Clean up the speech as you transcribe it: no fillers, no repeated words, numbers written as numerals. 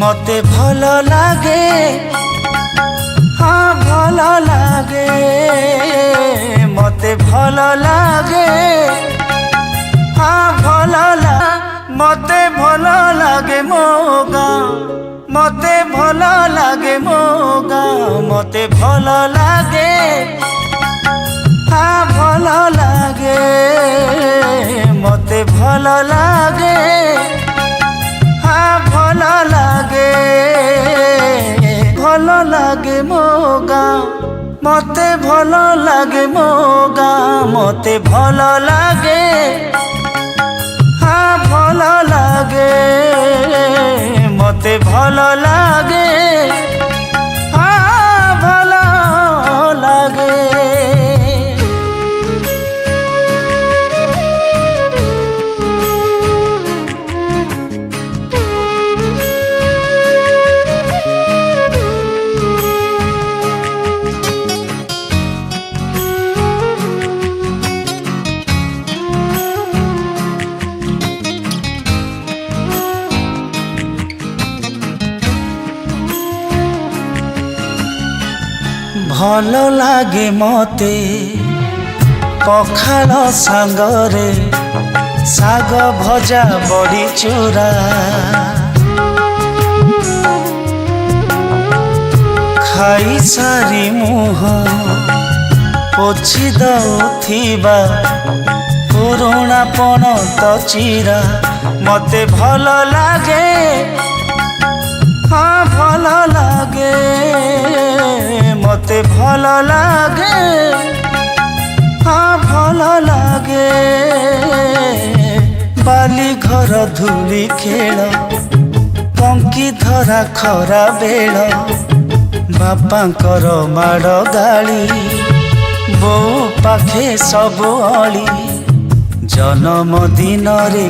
मते भल लागे हाँ भल लागे मते भल लागे हाँ भल मते भल लागे मो गाँ मते भल लागे मो गाँ मते भल लागे हाँ भल लागे मते भल लागे हाँ भल लागे भल लागे मो गाँ मते भल लागे मो गाँ मते भल लागे हाँ भल लागे मते भल लागे हाँ भल लागे। भल लागे मते पखाल सांगरे साग भजा बड़ी चूरा खाई सारी मुह पोछि दउथिबा पुरुणा पण तो चिरा मते भल लागे हाँ भल लागे मते भल लागे हाँ भल लागे बाली घर धूली खेल पंकी धरा खरा बेल बापांकर माड़ गाली बो पाखे सब अली जन्मदिन रे।